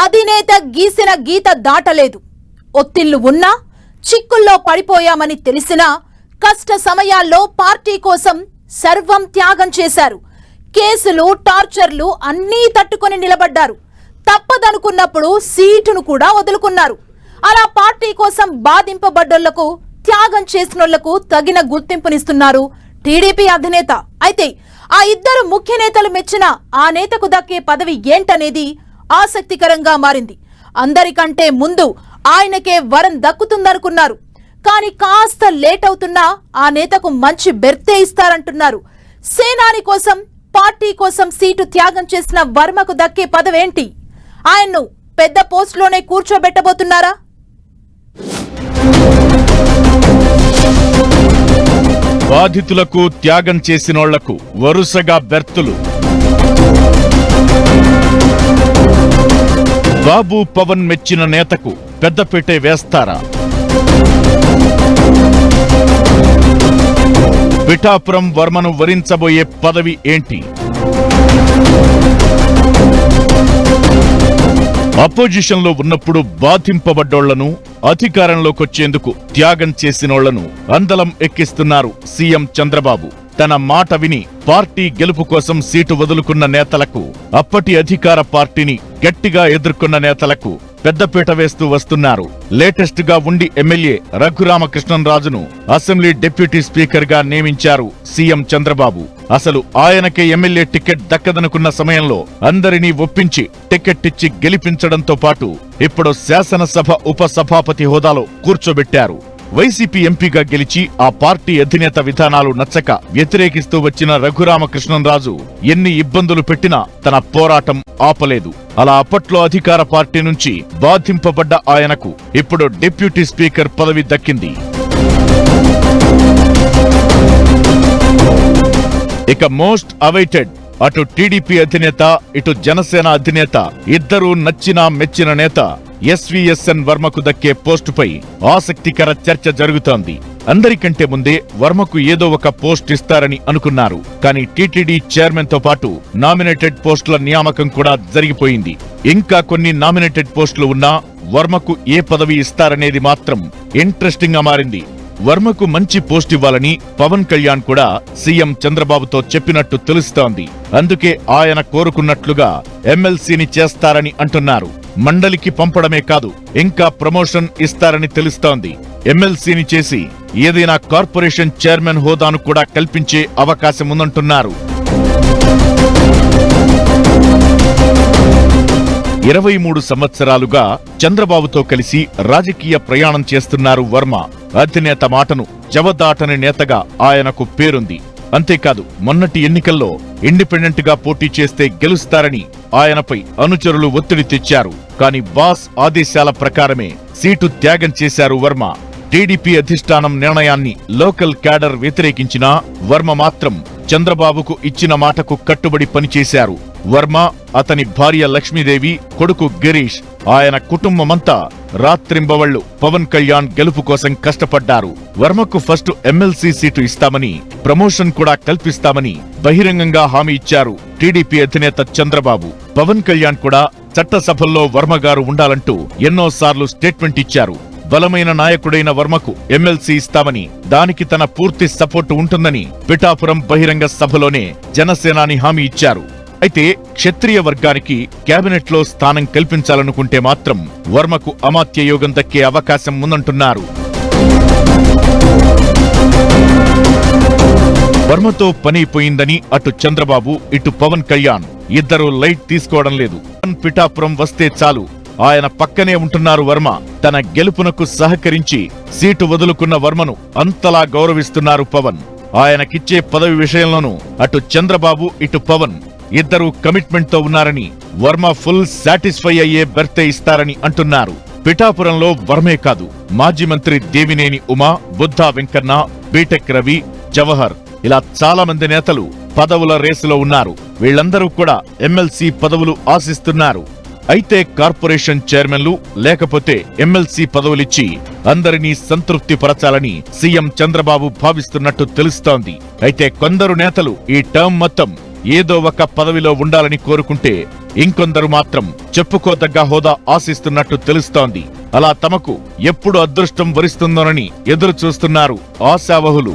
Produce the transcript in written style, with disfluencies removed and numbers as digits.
అధినేత గీసిన గీత దాటలేదు. ఒత్తిళ్లు ఉన్నా, చిక్కుల్లో పడిపోయామని తెలిసినా కష్ట సమయాల్లో పార్టీ కోసం సర్వం త్యాగం చేశారు. కేసులు, టార్చర్లు అన్నీ తట్టుకొని నిలబడ్డారు. తప్పదనుకున్నప్పుడు సీటును కూడా వదులుకున్నారు. అలా పార్టీ కోసం బాధింపబడ్డోళ్లకు, త్యాగం చేసినోళ్లకు తగిన గుర్తింపునిస్తున్నారు టీడీపీ అధినేత. అయితే ఆ ఇద్దరు ముఖ్య నేతలు మెచ్చిన ఆ నేతకు దక్కే పదవి ఏంటనేది ఆసక్తికరంగా మారింది. అందరికంటే ముందు ఆయనకే వరం దక్కుతుందనుకున్నారు. కానీ కాస్త లేట్ అవుతున్నా ఆ నేతకు మంచి బెర్తే ఇస్తారంటున్నారు. సేనాని కోసం, పార్టీ కోసం సీటు త్యాగం చేసిన వర్మకు దక్కే పదవేంటి? ఆయన్ను పెద్ద పోస్టులోనే కూర్చోబెట్టబోతున్నారా? బాధితులకు, త్యాగం చేసినోళ్లకు వరుసగా బెర్తులు. బాబు, పవన్ మెచ్చిన నేతకు పెద్దపీటే వేస్తారా? పిఠాపురం వర్మను వరించబోయే పదవి ఏంటి? అపోజిషన్లో ఉన్నప్పుడు బాధింపబడ్డోళ్లను, అధికారంలోకొచ్చేందుకు త్యాగం చేసినోళ్లను అందలం ఎక్కిస్తున్నారు సీఎం చంద్రబాబు. తన మాట విని పార్టీ గెలుపు కోసం సీటు వదులుకున్న నేతలకు, అప్పటి అధికార పార్టీని గట్టిగా ఎదుర్కొన్న నేతలకు పెద్దపీట వేస్తూ వస్తున్నారు. లేటెస్ట్ గా ఉండి ఎమ్మెల్యే రఘురామకృష్ణంరాజును అసెంబ్లీ డిప్యూటీ స్పీకర్ గా నియమించారు సీఎం చంద్రబాబు. అసలు ఆయనకే ఎమ్మెల్యే టికెట్ దక్కదనుకున్న సమయంలో అందరినీ ఒప్పించి టికెట్ ఇచ్చి గెలిపించడంతో పాటు ఇప్పుడు శాసనసభ ఉపసభాపతి హోదాలో కూర్చోబెట్టారు. వైసీపీ ఎంపీగా గెలిచి ఆ పార్టీ అధినేత విధానాలు నచ్చక వ్యతిరేకిస్తూ వచ్చిన రఘురామకృష్ణంరాజు ఎన్ని ఇబ్బందులు పెట్టినా తన పోరాటం ఆపలేదు. అలా అప్పట్లో అధికార పార్టీ నుంచి బాధింపబడ్డ ఆయనకు ఇప్పుడు డిప్యూటీ స్పీకర్ పదవి దక్కింది. ఇక మోస్ట్ అవైటెడ్, అటు టీడీపీ అధినేత, ఇటు జనసేన అధినేత ఇద్దరూ నచ్చినా మెచ్చిన నేత ఎస్వీఎస్ఎన్ వర్మకు దక్కే పోస్టుపై ఆసక్తికర చర్చ జరుగుతోంది. అందరికంటే ముందే వర్మకు ఏదో ఒక పోస్ట్ ఇస్తారని అనుకున్నారు. కానీ టీటీడీ చైర్మన్ తో పాటు నామినేటెడ్ పోస్టుల నియామకం కూడా జరిగిపోయింది. ఇంకా కొన్ని నామినేటెడ్ పోస్టులు ఉన్నా వర్మకు ఏ పదవి ఇస్తారనేది మాత్రం ఇంట్రెస్టింగ్ గా మారింది. వర్మకు మంచి పోస్ట్ ఇవ్వాలని పవన్ కళ్యాణ్ కూడా సీఎం చంద్రబాబుతో చెప్పినట్టు తెలుస్తోంది. అందుకే ఆయన కోరుకున్నట్లుగా ఎమ్మెల్సీని చేస్తారని అంటున్నారు. మండలికి పంపడమే కాదు, ఇంకా ప్రమోషన్ ఇస్తారని తెలుస్తోంది. ఎమ్మెల్సీని చేసి ఏదైనా కార్పొరేషన్ చైర్మన్ హోదాను కూడా కల్పించే అవకాశం ఉందంటున్నారు. 23 సంవత్సరాలుగా చంద్రబాబుతో కలిసి రాజకీయ ప్రయాణం చేస్తున్నారు వర్మ. అధినేత మాటను జవదాటని నేతగా ఆయనకు పేరుంది. అంతేకాదు, మొన్నటి ఎన్నికల్లో ఇండిపెండెంట్ గా పోటీ చేస్తే గెలుస్తారని ఆయనపై అనుచరులు ఒత్తిడి తెచ్చారు. కానీ బాస్ ఆదేశాల ప్రకారమే సీటు త్యాగం చేశారు వర్మ. టీడీపీ అధిష్టానం నిర్ణయాన్ని లోకల్ క్యాడర్ వ్యతిరేకించినా వర్మ మాత్రం చంద్రబాబుకు ఇచ్చిన మాటకు కట్టుబడి పనిచేశారు. వర్మ, అతని భార్య లక్ష్మీదేవి, కొడుకు గిరీష్, ఆయన కుటుంబమంతా రాత్రింబవళ్లు పవన్ కళ్యాణ్ గెలుపు కోసం కష్టపడ్డారు. వర్మకు ఫస్ట్ ఎమ్మెల్సీ సీటు ఇస్తామని, ప్రమోషన్ కూడా కల్పిస్తామని బహిరంగంగా హామీ ఇచ్చారు టీడీపీ అధినేత చంద్రబాబు. పవన్ కళ్యాణ్ కూడా చట్టసభల్లో వర్మగారు ఉండాలంటూ ఎన్నోసార్లు స్టేట్మెంట్ ఇచ్చారు. బలమైన నాయకుడైన వర్మకు ఎమ్మెల్సీ ఇస్తామని, దానికి తన పూర్తి సపోర్టు ఉంటుందని పిఠాపురం బహిరంగ సభలోనే జనసేనాని హామీ ఇచ్చారు. అయితే క్షత్రియ వర్గానికి కేబినెట్ లో స్థానం కల్పించాలనుకుంటే మాత్రం వర్మకు అమాత్య యోగం దక్కే అవకాశం ఉందంటున్నారు. వర్మతో పనైపోయిందని అటు చంద్రబాబు, ఇటు పవన్ కళ్యాణ్ ఇద్దరూ లైట్ తీసుకోవడం లేదు. పిఠాపురం వస్తే చాలు ఆయన పక్కనే ఉంటున్నారు వర్మ. తన గెలుపునకు సహకరించి సీటు వదులుకున్న వర్మను అంతలా గౌరవిస్తున్నారు పవన్. ఆయనకిచ్చే పదవి విషయంలోనూ అటు చంద్రబాబు, ఇటు పవన్ ఇద్దరూ కమిట్మెంట్ తో ఉన్నారని, వర్మ ఫుల్ సాటిస్ఫై అయ్యే బెర్తే ఇస్తారని అంటున్నారు. పిఠాపురంలో వర్మే కాదు, మాజీ మంత్రి దేవినేని ఉమా, బుద్ధా వెంకన్న, బీటెక్ రవి, జవహర్ ఇలా చాలా మంది నేతలు పదవుల రేసులో ఉన్నారు. వీళ్లందరూ కూడా ఎమ్మెల్సీ పదవులు ఆశిస్తున్నారు. అయితే కార్పొరేషన్ చైర్మన్లు లేకపోతే ఎమ్మెల్సీ పదవులిచ్చి అందరినీ సంతృప్తి పరచాలని సీఎం చంద్రబాబు భావిస్తున్నట్టు తెలుస్తోంది. అయితే కొందరు నేతలు ఈ టర్మ్ మొత్తం ఏదో ఒక పదవిలో ఉండాలని కోరుకుంటే ఇంకొందరు మాత్రం చెప్పుకోదగ్గ హోదా ఆశిస్తున్నట్టు తెలుస్తోంది. అలా తమకు ఎప్పుడు అదృష్టం వరిస్తుందోనని ఎదురు చూస్తున్నారు ఆశావహులు.